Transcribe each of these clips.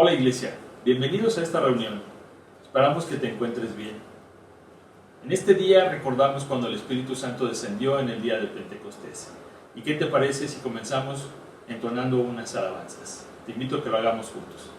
Hola Iglesia, bienvenidos a esta reunión. Esperamos que te encuentres bien. En este día recordamos cuando el Espíritu Santo descendió en el día de Pentecostés. ¿Y qué te parece si comenzamos entonando unas alabanzas? Te invito a que lo hagamos juntos.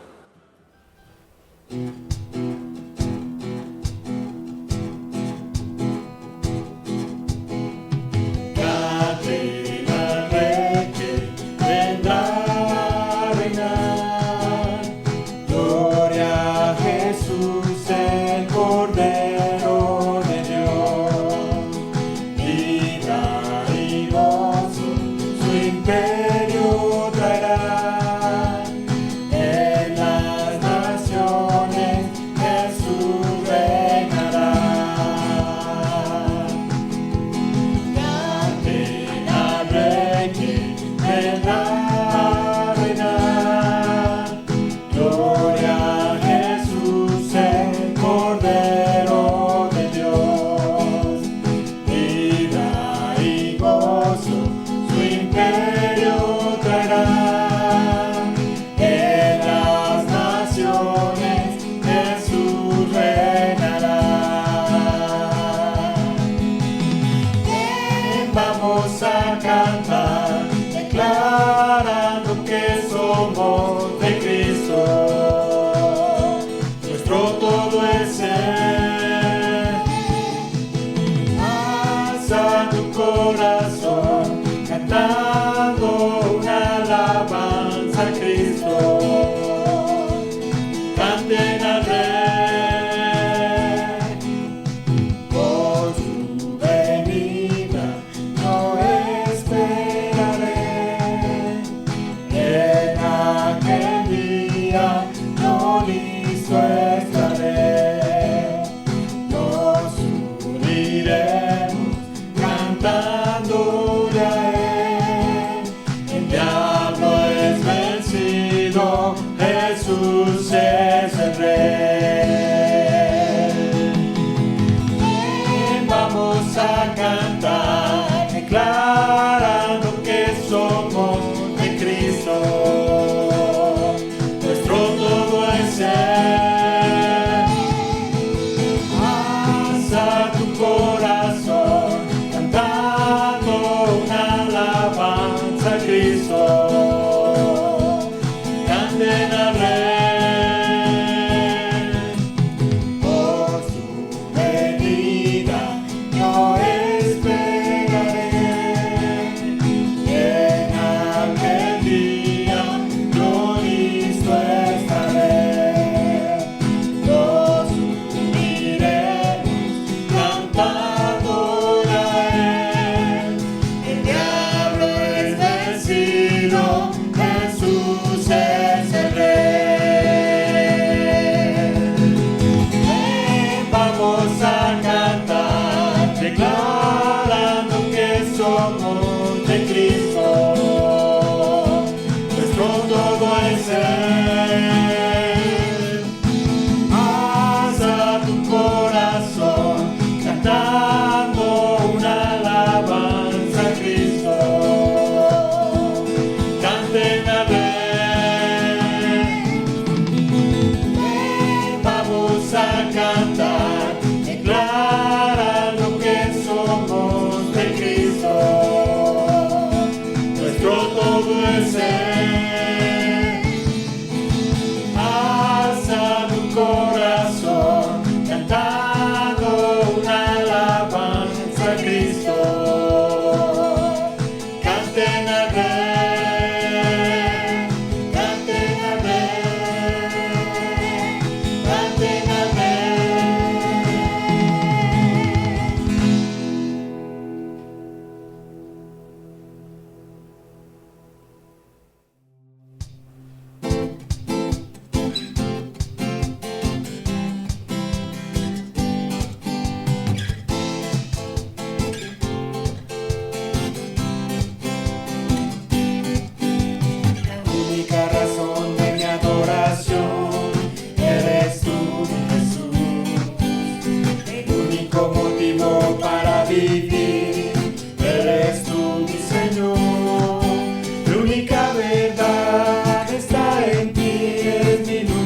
única verdad está en ti, eres mi luz.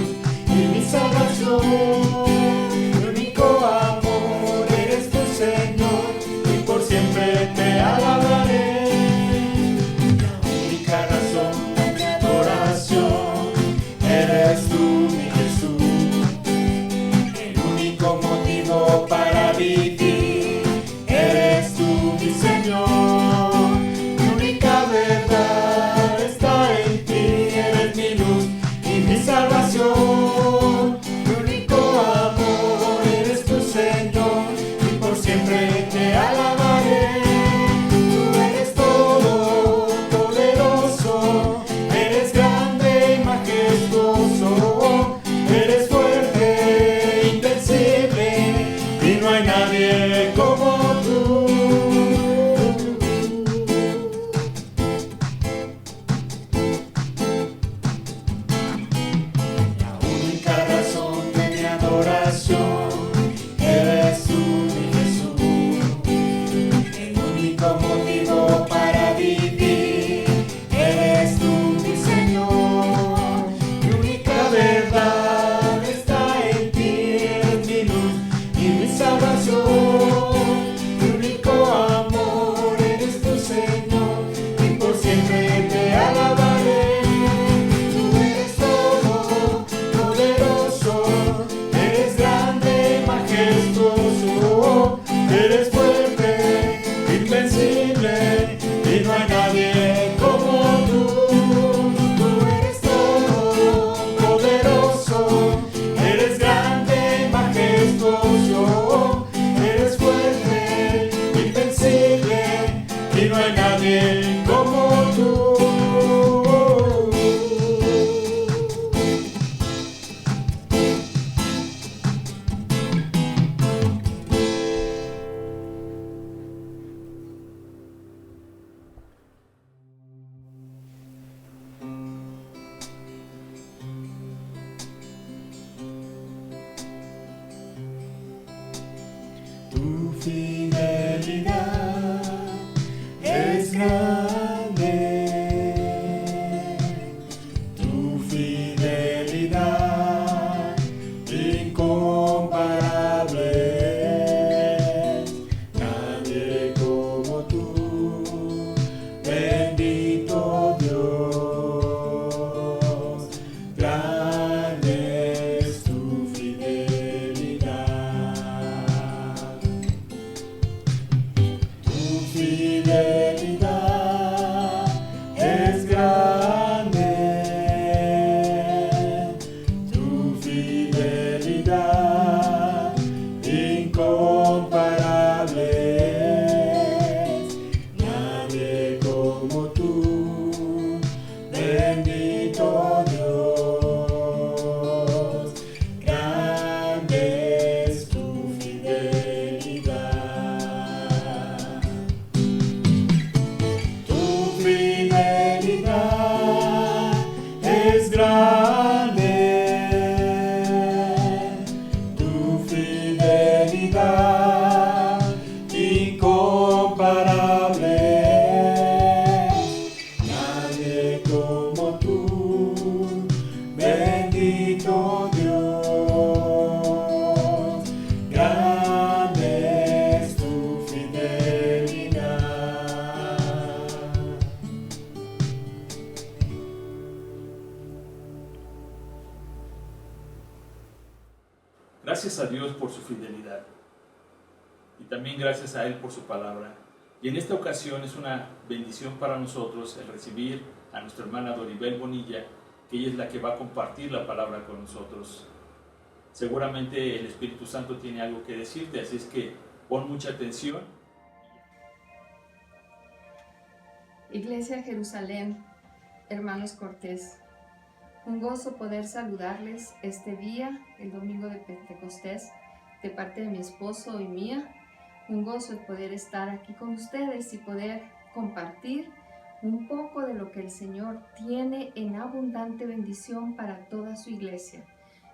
nadie como tú. La única razón de mi adoración eres tú, mi Jesús. El único motivo para vivir eres tú, mi Señor. Mi única verdad está en ti, eres mi luz y mi salvación. Mi único amor eres tu Señor, y por siempre te alabaré. Tú eres todo poderoso, eres grande, majestuoso, eres fuerte, invencible, y no hay nadie como tú. Tú eres todo poderoso, eres grande, majestuoso, eres fuerte, invencible, y no hay nadie como tú. Tu fidelidad es grande, tu fidelidad incomparable. Nadie como tú, bendito Dios, grande es tu fidelidad. Tu fidelidad es grande, tu fidelidad incomparable. Nadie como tú, bendito Dios, grande es tu fidelidad. Tu fidelidad es grande, tu fidelidad incomparable. Nadie como tú, bendito Dios, grande es tu fidelidad. Gracias a Dios por su fidelidad y también gracias a Él por su palabra. Y en esta ocasión es una bendición para nosotros el recibir a nuestra hermana Doribel Bonilla, que ella es la que va a compartir la palabra con nosotros. Seguramente el Espíritu Santo tiene algo que decirte, así es que pon mucha atención. Iglesia Jerusalén, hermanos Cortés, un gozo poder saludarles este día, el domingo de Pentecostés, de parte de mi esposo y mía. Un gozo el poder estar aquí con ustedes y poder compartir un poco de lo que el Señor tiene en abundante bendición para toda su iglesia,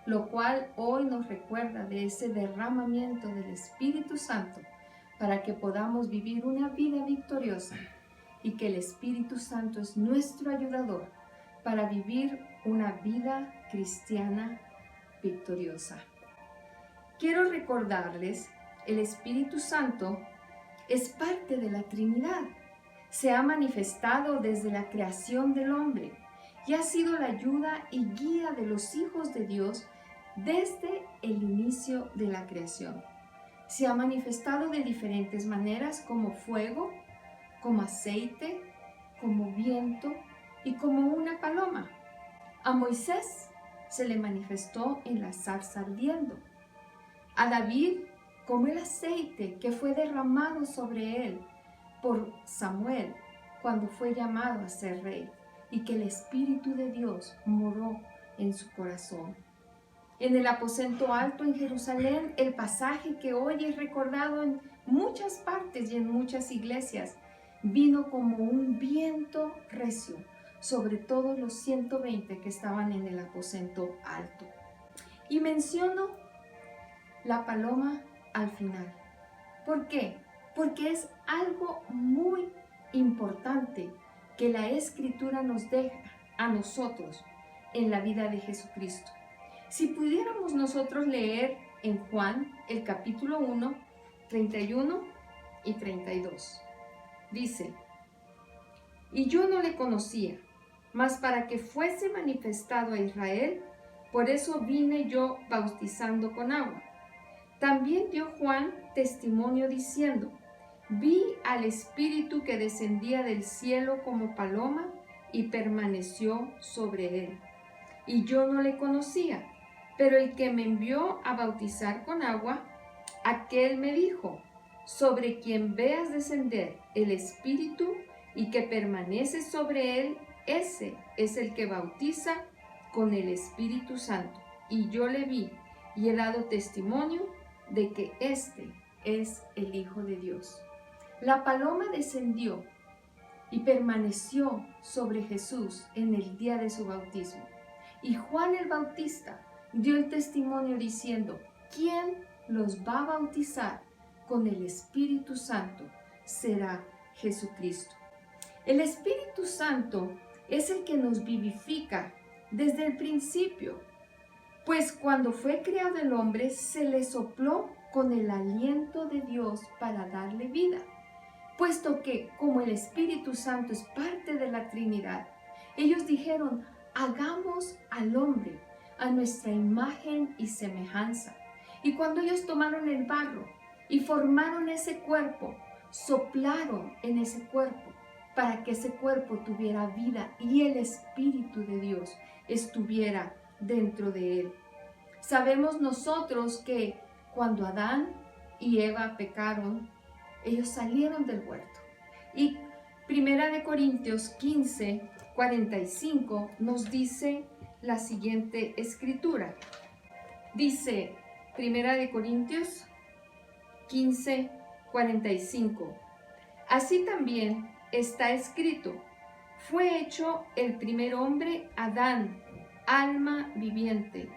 lo cual hoy nos recuerda de ese derramamiento del Espíritu Santo para que podamos vivir una vida victoriosa y que el Espíritu Santo es nuestro ayudador para vivir una vida cristiana victoriosa. Quiero recordarles, el Espíritu Santo es parte de la Trinidad. Se ha manifestado desde la creación del hombre y ha sido la ayuda y guía de los hijos de Dios desde el inicio de la creación. Se ha manifestado de diferentes maneras, como fuego, como aceite, como viento y como una paloma. A Moisés se le manifestó en la zarza ardiendo. A David como el aceite que fue derramado sobre él por Samuel cuando fue llamado a ser rey y que el Espíritu de Dios moró en su corazón. en el aposento alto en Jerusalén, el pasaje que hoy es recordado en muchas partes y en muchas iglesias, vino como un viento recio sobre todos los 120 que estaban en el aposento alto. Y menciono la paloma al final. ¿Por qué? Porque es algo muy importante que la Escritura nos deja a nosotros en la vida de Jesucristo. Si pudiéramos nosotros leer en Juan el capítulo 1, 31 y 32. Dice: y yo no le conocía, mas para que fuese manifestado a Israel, por eso vine yo bautizando con agua. También dio Juan testimonio diciendo: vi al Espíritu que descendía del cielo como paloma y permaneció sobre él. Y yo no le conocía, pero el que me envió a bautizar con agua, aquel me dijo: sobre quien veas descender el Espíritu y que permanece sobre él, ese es el que bautiza con el Espíritu Santo. Y yo le vi y he dado testimonio de que este es el Hijo de Dios. La paloma descendió y permaneció sobre Jesús en el día de su bautismo. Y Juan el Bautista dio el testimonio diciendo: ¿quién los va a bautizar con el Espíritu Santo? Será Jesucristo. El Espíritu Santo es el que nos vivifica desde el principio, pues cuando fue creado el hombre se le sopló con el aliento de Dios para darle vida, puesto que como el Espíritu Santo es parte de la Trinidad, ellos dijeron: hagamos al hombre a nuestra imagen y semejanza. Y cuando ellos tomaron el barro y formaron ese cuerpo, soplaron en ese cuerpo para que ese cuerpo tuviera vida y el Espíritu de Dios estuviera dentro de él. Sabemos nosotros que cuando Adán y Eva pecaron, ellos salieron del huerto. Y 1 Corintios 15, 45 nos dice la siguiente escritura. Dice 1 Corintios 15, 45. Así también está escrito: fue hecho el primer hombre Adán, alma viviente,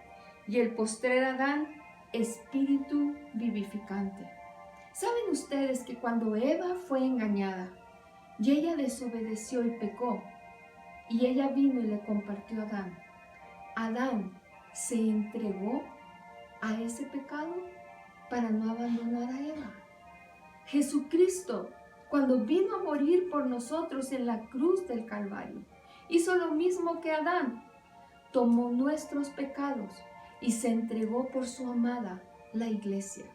y el postrer Adán, espíritu vivificante. ¿Saben ustedes que cuando Eva fue engañada y ella desobedeció y pecó, y ella vino y le compartió a Adán, Adán se entregó a ese pecado para no abandonar a Eva? Jesucristo, cuando vino a morir por nosotros en la cruz del Calvario, hizo lo mismo que Adán. Tomó nuestros pecados y se entregó por su amada, la iglesia.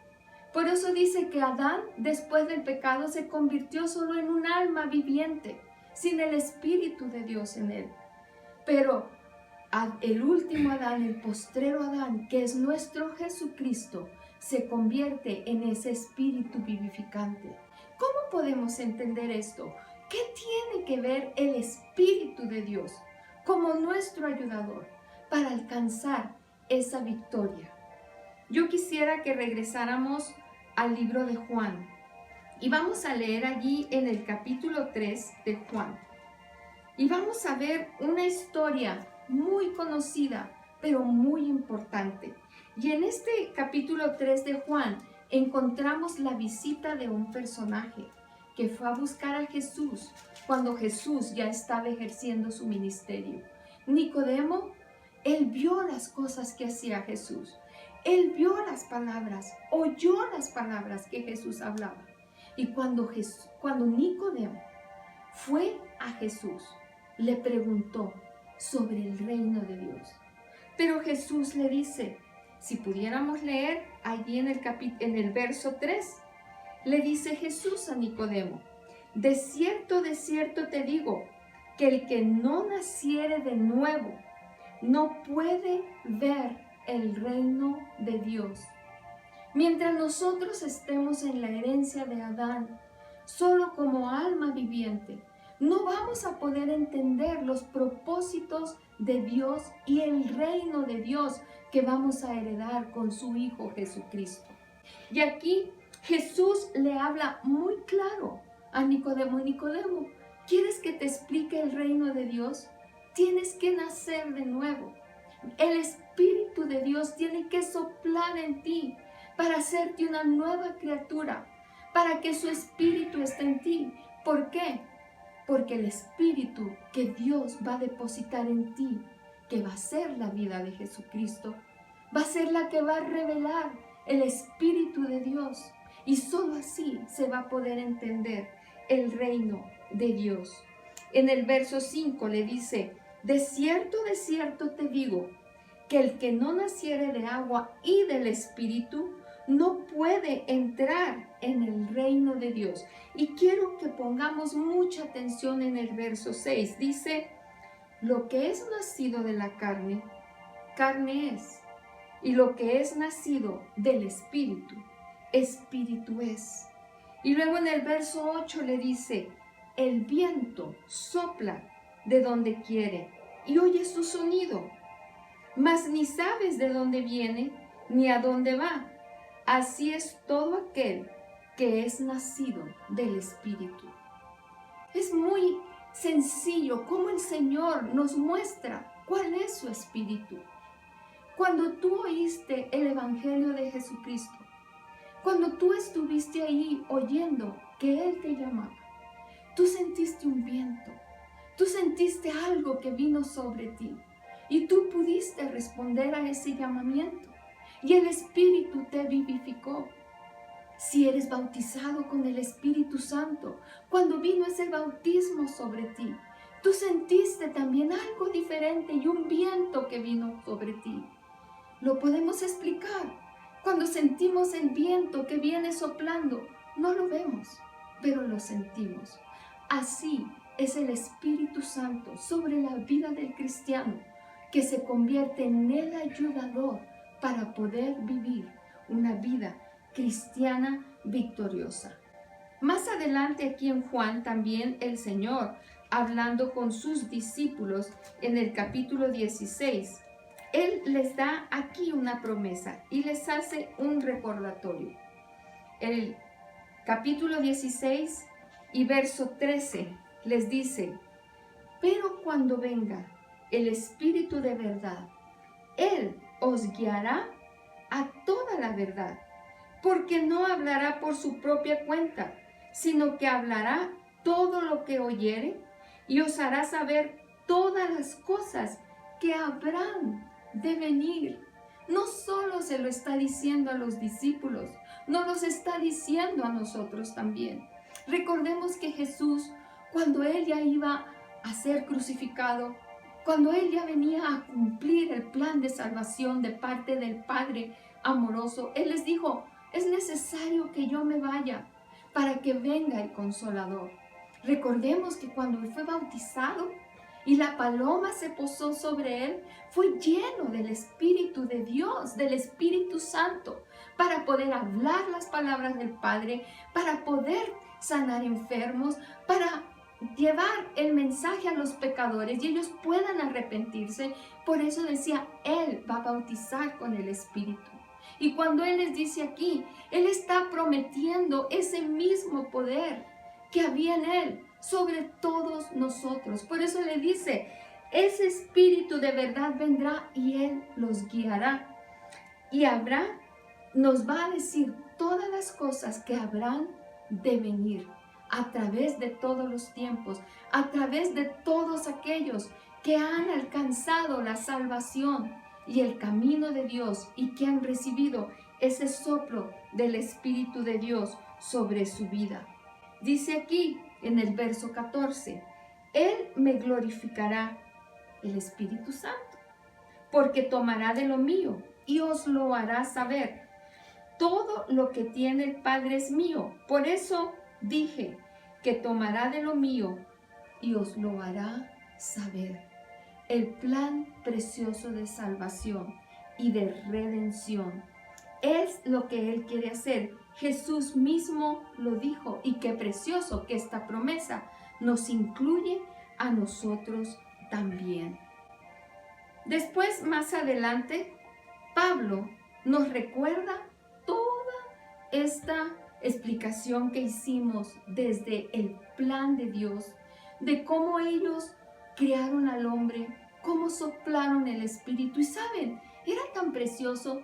Por eso dice que Adán, después del pecado, se convirtió solo en un alma viviente, sin el Espíritu de Dios en él. Pero el último Adán, el postrero Adán, que es nuestro Jesucristo, se convierte en ese espíritu vivificante. ¿Cómo podemos entender esto? ¿Qué tiene que ver el Espíritu de Dios como nuestro ayudador para alcanzar esa victoria? Yo quisiera que regresáramos al libro de Juan y vamos a leer allí en el capítulo 3 de Juan. Y vamos a ver una historia muy conocida, pero muy importante. Y en este capítulo 3 de Juan encontramos la visita de un personaje que fue a buscar a Jesús cuando Jesús ya estaba ejerciendo su ministerio. Nicodemo, él vio las cosas que hacía Jesús. Él vio las palabras, oyó las palabras que Jesús hablaba. Y cuando Nicodemo fue a Jesús, le preguntó sobre el reino de Dios. Pero Jesús le dice, si pudiéramos leer allí en el verso 3, le dice Jesús a Nicodemo: de cierto te digo, que el que no naciere de nuevo no puede ver el reino de Dios. Mientras nosotros estemos en la herencia de Adán, solo como alma viviente, no vamos a poder entender los propósitos de Dios y el reino de Dios que vamos a heredar con su Hijo Jesucristo. Y aquí Jesús le habla muy claro a Nicodemo. Nicodemo, ¿quieres que te explique el reino de Dios? Tienes que nacer de nuevo. El Espíritu de Dios tiene que soplar en ti para hacerte una nueva criatura, para que su Espíritu esté en ti. ¿Por qué? Porque el Espíritu que Dios va a depositar en ti, que va a ser la vida de Jesucristo, va a ser la que va a revelar el Espíritu de Dios. Y solo así se va a poder entender el reino de Dios. En el verso 5 le dice, de cierto te digo, que el que no naciere de agua y del Espíritu no puede entrar en el reino de Dios. Y quiero que pongamos mucha atención en el verso 6. Dice, lo que es nacido de la carne, carne es. Y lo que es nacido del Espíritu, Espíritu es. Y luego en el verso 8 le dice, el viento sopla de donde quiere y oyes su sonido, mas ni sabes de dónde viene ni a dónde va. Así es todo aquel que es nacido del Espíritu. Es muy sencillo cómo el Señor nos muestra cuál es su Espíritu. Cuando tú oíste el Evangelio de Jesucristo, cuando tú estuviste ahí oyendo que Él te llamaba, tú sentiste un viento, tú sentiste algo que vino sobre ti y tú pudiste responder a ese llamamiento y el Espíritu te vivificó. Si eres bautizado con el Espíritu Santo, cuando vino ese bautismo sobre ti, tú sentiste también algo diferente y un viento que vino sobre ti. Lo podemos explicar. Cuando sentimos el viento que viene soplando, no lo vemos, pero lo sentimos. Así es el Espíritu Santo sobre la vida del cristiano, que se convierte en el ayudador para poder vivir una vida cristiana victoriosa. Más adelante aquí en Juan también el Señor, hablando con sus discípulos en el capítulo 16, Él les da aquí una promesa y les hace un recordatorio. El capítulo 16 y verso 13 les dice, pero cuando venga el Espíritu de verdad, Él os guiará a toda la verdad, porque no hablará por su propia cuenta, sino que hablará todo lo que oyere y os hará saber todas las cosas que habrán de venir. No solo se lo está diciendo a los discípulos, nos los está diciendo a nosotros también. Recordemos que Jesús, cuando Él ya iba a ser crucificado, cuando Él ya venía a cumplir el plan de salvación de parte del Padre amoroso, Él les dijo, es necesario que yo me vaya para que venga el Consolador. Recordemos que cuando Él fue bautizado y la paloma se posó sobre Él, fue lleno del Espíritu de Dios, del Espíritu Santo, para poder hablar las palabras del Padre, para poder sanar enfermos, para llevar el mensaje a los pecadores y ellos puedan arrepentirse. Por eso decía, Él va a bautizar con el Espíritu. Y cuando Él les dice aquí, Él está prometiendo ese mismo poder que había en Él sobre todos nosotros. Por eso le dice, ese Espíritu de verdad vendrá y Él los guiará. Y nos va a decir todas las cosas que habrán de venir a través de todos los tiempos, a través de todos aquellos que han alcanzado la salvación y el camino de Dios y que han recibido ese soplo del Espíritu de Dios sobre su vida. Dice aquí en el verso 14, Él me glorificará, el Espíritu Santo, porque tomará de lo mío y os lo hará saber. Todo lo que tiene el Padre es mío. Por eso dije que tomará de lo mío y os lo hará saber. El plan precioso de salvación y de redención es lo que Él quiere hacer. Jesús mismo lo dijo, y qué precioso que esta promesa nos incluye a nosotros también. Después, más adelante, Pablo nos recuerda toda esta explicación que hicimos desde el plan de Dios, de cómo ellos crearon al hombre, cómo soplaron el Espíritu. Y saben, era tan precioso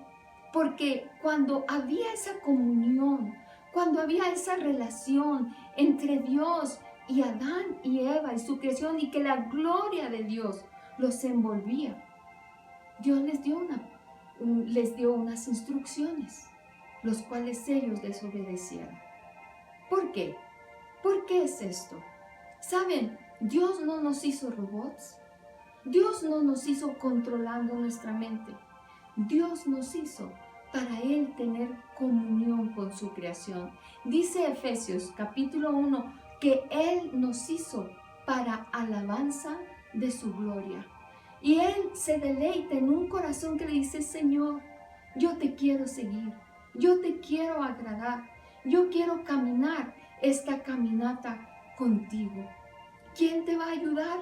porque cuando había esa comunión, cuando había esa relación entre Dios y Adán y Eva y su creación, y que la gloria de Dios los envolvía, Dios les dio unas instrucciones, los cuales ellos desobedecieron. ¿Por qué? ¿Por qué es esto? ¿Saben? Dios no nos hizo robots. Dios no nos hizo controlando nuestra mente. Dios nos hizo para Él tener comunión con su creación. Dice Efesios capítulo 1 que Él nos hizo para alabanza de su gloria. Y Él se deleita en un corazón que le dice: Señor, yo te quiero seguir, yo te quiero agradar, yo quiero caminar esta caminata contigo. ¿Quién te va a ayudar?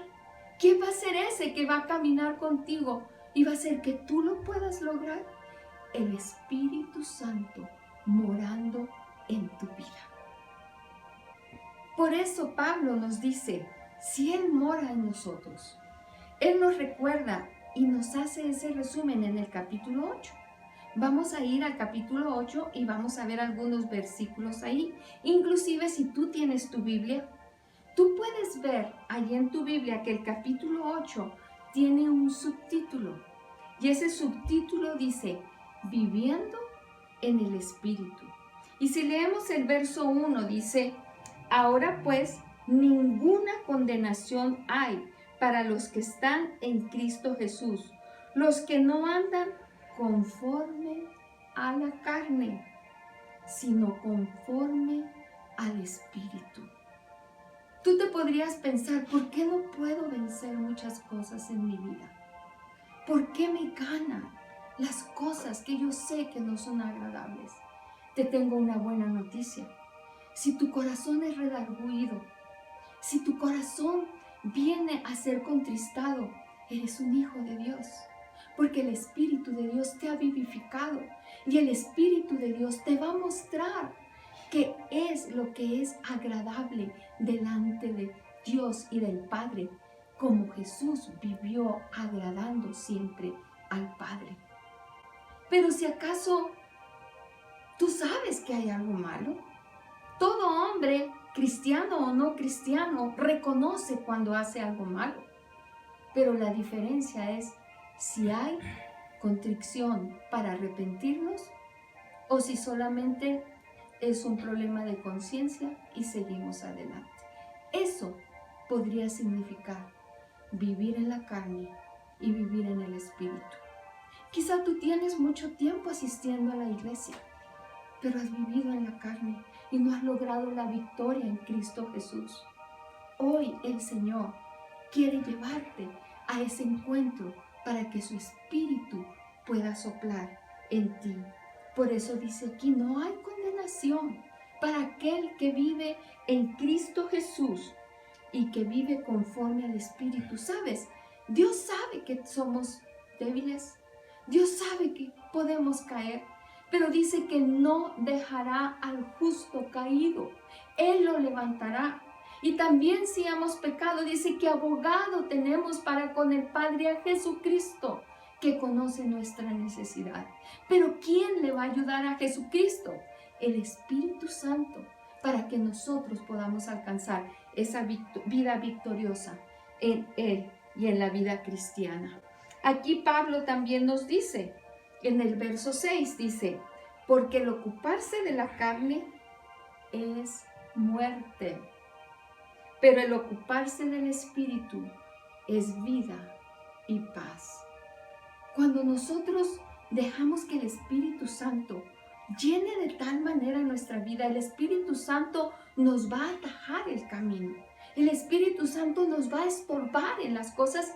¿Quién va a ser ese que va a caminar contigo y va a hacer que tú lo puedas lograr? El Espíritu Santo morando en tu vida. Por eso Pablo nos dice, si Él mora en nosotros, Él nos recuerda y nos hace ese resumen en el capítulo 8. Vamos a ir al capítulo 8 y vamos a ver algunos versículos ahí. Inclusive si tú tienes tu Biblia, tú puedes ver allí en tu Biblia que el capítulo 8 tiene un subtítulo. Y ese subtítulo dice, Viviendo en el Espíritu. Y si leemos el verso 1, dice, ahora pues, ninguna condenación hay para los que están en Cristo Jesús, los que no andan conforme a la carne, sino conforme al Espíritu. Tú te podrías pensar, ¿por qué no puedo vencer muchas cosas en mi vida? ¿Por qué me ganan las cosas que yo sé que no son agradables? Te tengo una buena noticia. Si tu corazón es redarguido, si tu corazón viene a ser contristado, eres un hijo de Dios, porque el Espíritu de Dios te ha vivificado y el Espíritu de Dios te va a mostrar qué es lo que es agradable delante de Dios y del Padre, como Jesús vivió agradando siempre al Padre. Pero si acaso tú sabes que hay algo malo, todo hombre, cristiano o no cristiano, reconoce cuando hace algo malo. Pero la diferencia es si hay contrición para arrepentirnos o si solamente es un problema de conciencia y seguimos adelante. Eso podría significar vivir en la carne y vivir en el Espíritu. Quizá tú tienes mucho tiempo asistiendo a la iglesia, pero has vivido en la carne y no has logrado la victoria en Cristo Jesús. Hoy el Señor quiere llevarte a ese encuentro para que su Espíritu pueda soplar en ti. Por eso dice aquí, no hay condenación para aquel que vive en Cristo Jesús y que vive conforme al Espíritu. ¿Sabes? Dios sabe que somos débiles. Dios sabe que podemos caer, pero dice que no dejará al justo caído. Él lo levantará. Y también si hemos pecado, dice que abogado tenemos para con el Padre a Jesucristo, que conoce nuestra necesidad. Pero ¿quién le va a ayudar a Jesucristo? El Espíritu Santo, para que nosotros podamos alcanzar esa vida victoriosa en Él y en la vida cristiana. Aquí Pablo también nos dice, en el verso 6 dice, porque el ocuparse de la carne es muerte, pero el ocuparse del Espíritu es vida y paz. Cuando nosotros dejamos que el Espíritu Santo llene de tal manera nuestra vida, el Espíritu Santo nos va a atajar el camino. El Espíritu Santo nos va a estorbar en las cosas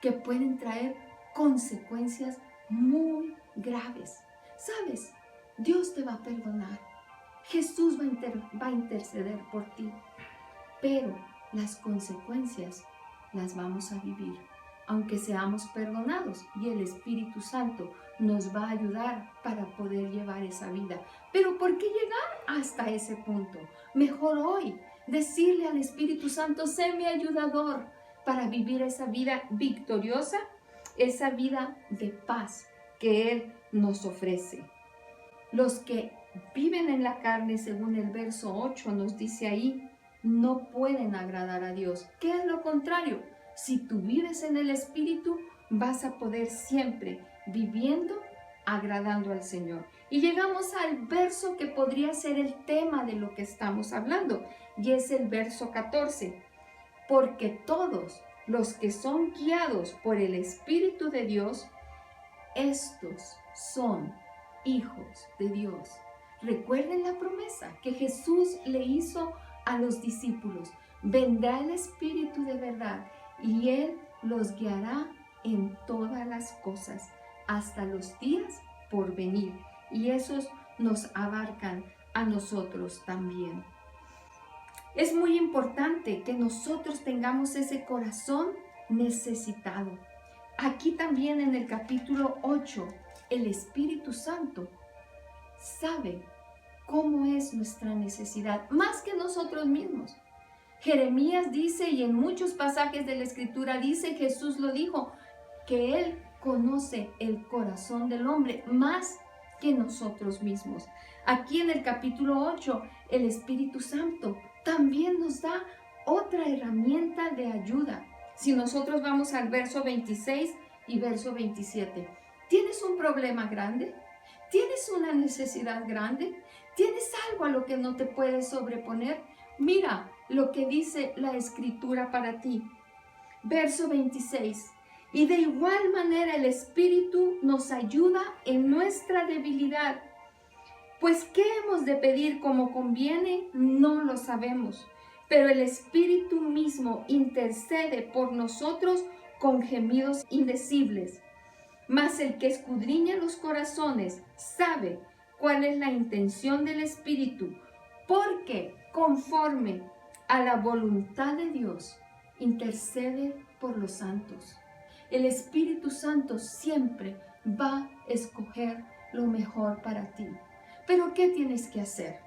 que pueden traer consecuencias muy graves. ¿Sabes? Dios te va a perdonar. Jesús va a interceder por ti. Pero las consecuencias las vamos a vivir, aunque seamos perdonados, y el Espíritu Santo nos va a ayudar para poder llevar esa vida. Pero ¿por qué llegar hasta ese punto? Mejor hoy decirle al Espíritu Santo: sé mi ayudador para vivir esa vida victoriosa, esa vida de paz que Él nos ofrece. Los que viven en la carne, según el verso 8 nos dice ahí, no pueden agradar a Dios. ¿Qué es lo contrario? Si tú vives en el Espíritu, vas a poder siempre viviendo, agradando al Señor. Y llegamos al verso que podría ser el tema de lo que estamos hablando, y es el verso 14. Porque todos los que son guiados por el Espíritu de Dios, estos son hijos de Dios. Recuerden la promesa que Jesús le hizo a los discípulos: vendrá el Espíritu de verdad y Él los guiará en todas las cosas hasta los días por venir. Y esos nos abarcan a nosotros también. Es muy importante que nosotros tengamos ese corazón necesitado. Aquí también en el capítulo 8, el Espíritu Santo sabe cómo es nuestra necesidad, más que nosotros mismos. Jeremías dice, y en muchos pasajes de la Escritura dice, Jesús lo dijo, que Él conoce el corazón del hombre más que nosotros mismos. Aquí en el capítulo 8, el Espíritu Santo también nos da otra herramienta de ayuda. Si nosotros vamos al verso 26 y verso 27, ¿tienes un problema grande? ¿Tienes una necesidad grande? ¿Tienes algo a lo que no te puedes sobreponer? Mira lo que dice la Escritura para ti. Verso 26. Y de igual manera el Espíritu nos ayuda en nuestra debilidad. Pues ¿qué hemos de pedir como conviene? No lo sabemos. Pero el Espíritu mismo intercede por nosotros con gemidos indecibles. Mas el que escudriña los corazones sabe cuál es la intención del Espíritu, porque conforme a la voluntad de Dios intercede por los santos. El Espíritu Santo siempre va a escoger lo mejor para ti. Pero ¿qué tienes que hacer?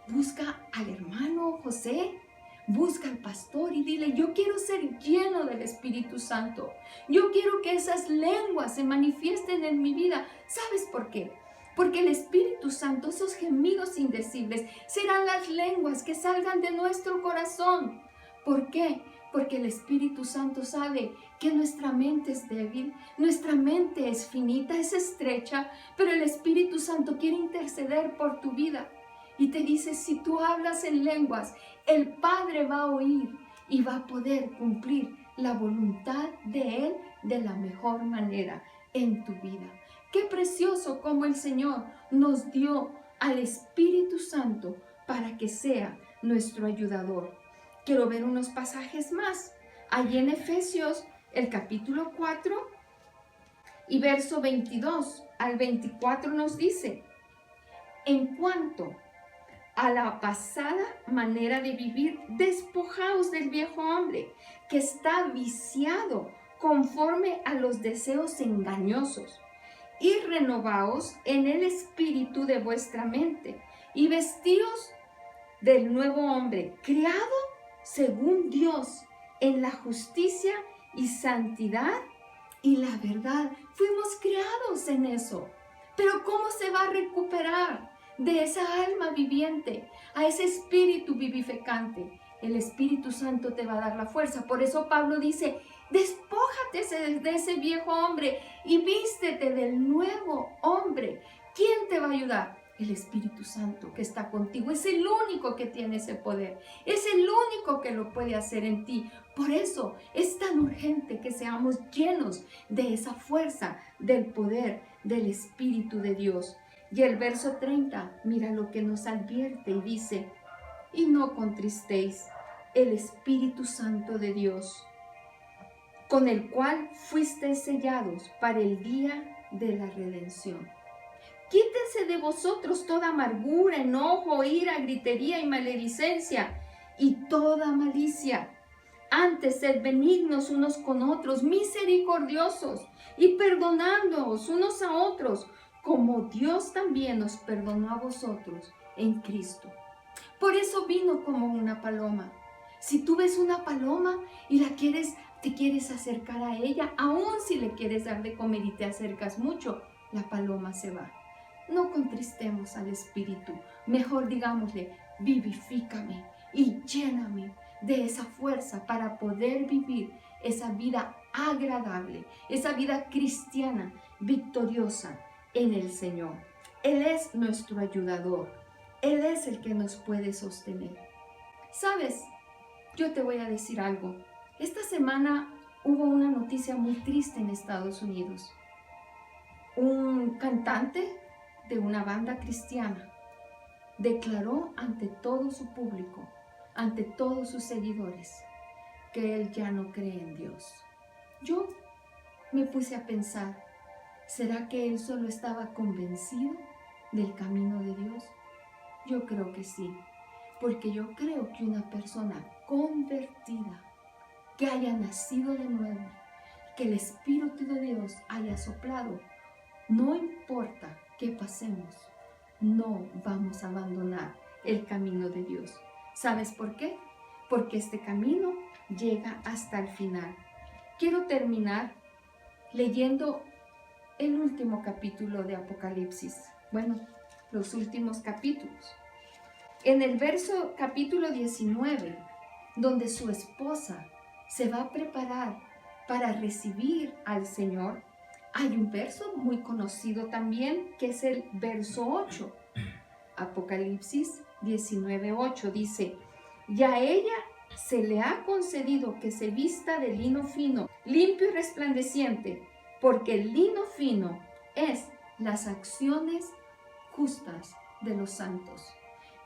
Busca al hermano José, busca al pastor y dile: yo quiero ser lleno del Espíritu Santo. Yo quiero que esas lenguas se manifiesten en mi vida. ¿Sabes por qué? Porque el Espíritu Santo, esos gemidos indecibles, serán las lenguas que salgan de nuestro corazón. ¿Por qué? Porque el Espíritu Santo sabe que nuestra mente es débil, nuestra mente es finita, es estrecha, pero el Espíritu Santo quiere interceder por tu vida. Y te dice: si tú hablas en lenguas, el Padre va a oír y va a poder cumplir la voluntad de Él de la mejor manera en tu vida. Qué precioso como el Señor nos dio al Espíritu Santo para que sea nuestro ayudador. Quiero ver unos pasajes más. Allí en Efesios, el capítulo 4 y verso 22 al 24 nos dice: en cuanto a la pasada manera de vivir, despojaos del viejo hombre que está viciado conforme a los deseos engañosos, y renovaos en el espíritu de vuestra mente, y vestíos del nuevo hombre, creado según Dios, en la justicia y santidad y la verdad. Fuimos creados en eso. Pero ¿cómo se va a recuperar de esa alma viviente a ese espíritu vivificante? El Espíritu Santo te va a dar la fuerza. Por eso Pablo dice: despójate de ese viejo hombre y vístete del nuevo hombre. ¿Quién te va a ayudar? El Espíritu Santo que está contigo. Es el único que tiene ese poder. Es el único que lo puede hacer en ti. Por eso es tan urgente que seamos llenos de esa fuerza, del poder del Espíritu de Dios. Y el verso 30, mira lo que nos advierte y dice: y no contristéis el Espíritu Santo de Dios, con el cual fuisteis sellados para el día de la redención. Quítense de vosotros toda amargura, enojo, ira, gritería y maledicencia, y toda malicia. Antes, sed benignos unos con otros, misericordiosos y perdonándoos unos a otros, como Dios también os perdonó a vosotros en Cristo. Por eso vino como una paloma. Si tú ves una paloma y te quieres acercar a ella, aun si le quieres dar de comer y te acercas mucho, la paloma se va. No contristemos al Espíritu, mejor digámosle, vivifícame y lléname de esa fuerza para poder vivir esa vida agradable, esa vida cristiana, victoriosa en el Señor. Él es nuestro ayudador, Él es el que nos puede sostener. ¿Sabes? Yo te voy a decir algo. Esta semana hubo una noticia muy triste en Estados Unidos. Un cantante de una banda cristiana declaró ante todo su público, ante todos sus seguidores, que él ya no cree en Dios. Yo me puse a pensar, ¿será que él solo estaba convencido del camino de Dios? Yo creo que sí, porque yo creo que una persona convertida, que haya nacido de nuevo, que el Espíritu de Dios haya soplado, no importa qué pasemos, no vamos a abandonar el camino de Dios. ¿Sabes por qué? Porque este camino llega hasta el final. Quiero terminar leyendo el último capítulo de Apocalipsis. Bueno, los últimos capítulos. En el capítulo 19, donde su esposa se va a preparar para recibir al Señor, hay un verso muy conocido también, que es el verso 8. Apocalipsis 19:8 dice, y a ella se le ha concedido que se vista de lino fino, limpio y resplandeciente, porque el lino fino es las acciones justas de los santos.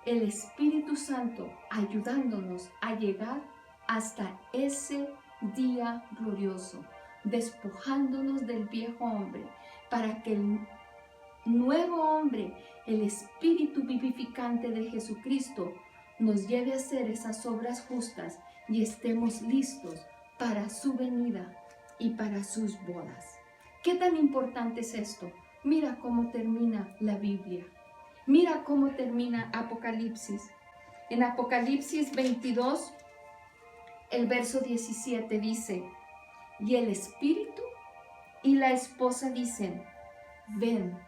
El Espíritu Santo ayudándonos a llegar hasta ese día glorioso, despojándonos del viejo hombre, para que el nuevo hombre, el Espíritu vivificante de Jesucristo, nos lleve a hacer esas obras justas y estemos listos para su venida y para sus bodas. ¿Qué tan importante es esto? Mira cómo termina la Biblia. Mira cómo termina Apocalipsis. En Apocalipsis 22, el verso 17 dice, y el Espíritu y la esposa dicen, ven.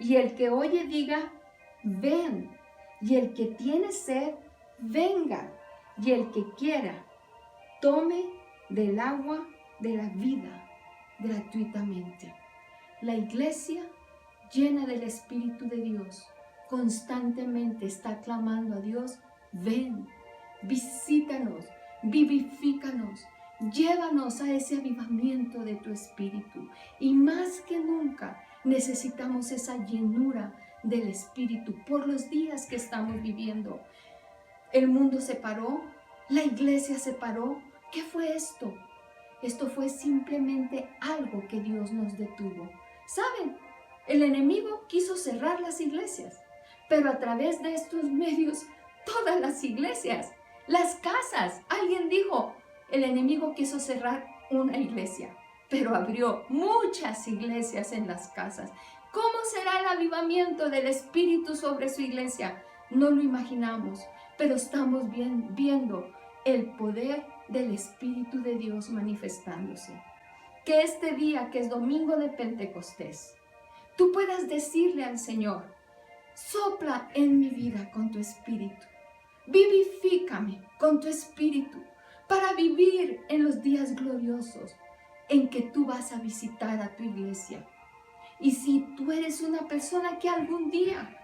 Y el que oye diga, ven. Y el que tiene sed, venga. Y el que quiera, tome del agua de la vida gratuitamente. La iglesia llena del Espíritu de Dios constantemente está clamando a Dios, ven, visítanos, vivifícanos, llévanos a ese avivamiento de tu Espíritu. Y más que nunca necesitamos esa llenura del Espíritu por los días que estamos viviendo. El mundo se paró, la iglesia se paró. ¿Qué fue esto? Esto fue simplemente algo que Dios nos detuvo. ¿Saben? El enemigo quiso cerrar las iglesias, pero a través de estos medios, todas las iglesias, las casas, alguien dijo, el enemigo quiso cerrar una iglesia, pero abrió muchas iglesias en las casas. ¿Cómo será el avivamiento del Espíritu sobre su iglesia? No lo imaginamos, pero estamos viendo el poder del Espíritu de Dios manifestándose. Que este día, que es domingo de Pentecostés, tú puedas decirle al Señor, sopla en mi vida con tu Espíritu, vivifícame con tu Espíritu, para vivir en los días gloriosos en que tú vas a visitar a tu iglesia. Y si tú eres una persona que algún día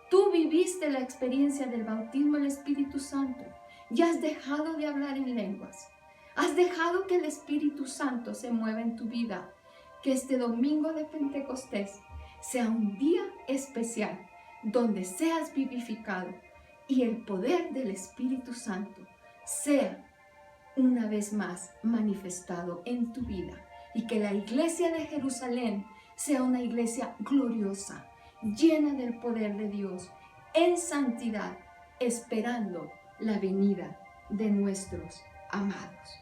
tú viviste la experiencia del bautismo del Espíritu Santo y has dejado de hablar en lenguas, has dejado que el Espíritu Santo se mueva en tu vida, que este domingo de Pentecostés sea un día especial donde seas vivificado y el poder del Espíritu Santo sea una vez más manifestado en tu vida, y que la iglesia de Jerusalén sea una iglesia gloriosa, llena del poder de Dios, en santidad, esperando la venida de nuestros amados.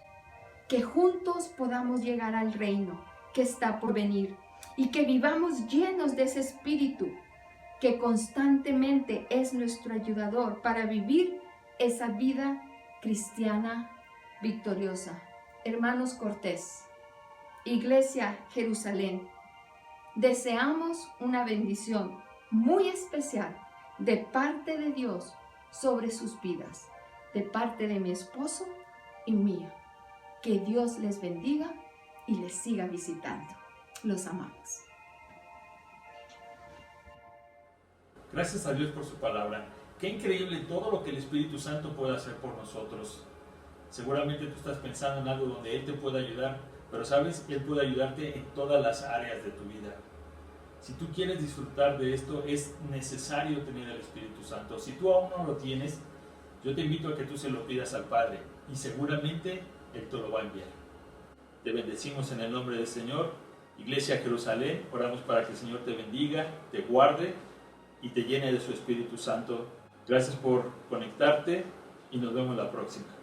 Que juntos podamos llegar al reino que está por venir y que vivamos llenos de ese espíritu que constantemente es nuestro ayudador para vivir esa vida cristiana victoriosa. Hermanos Cortés, Iglesia Jerusalén, deseamos una bendición muy especial de parte de Dios sobre sus vidas, de parte de mi esposo y mía. Que Dios les bendiga y les siga visitando. Los amamos. Gracias a Dios por su palabra. Qué increíble todo lo que el Espíritu Santo puede hacer por nosotros. Seguramente tú estás pensando en algo donde Él te puede ayudar, pero sabes, Él puede ayudarte en todas las áreas de tu vida. Si tú quieres disfrutar de esto, es necesario tener el Espíritu Santo. Si tú aún no lo tienes, yo te invito a que tú se lo pidas al Padre y seguramente Él te lo va a enviar. Te bendecimos en el nombre del Señor. Iglesia Jerusalén, oramos para que el Señor te bendiga, te guarde y te llene de su Espíritu Santo. Gracias por conectarte y nos vemos la próxima.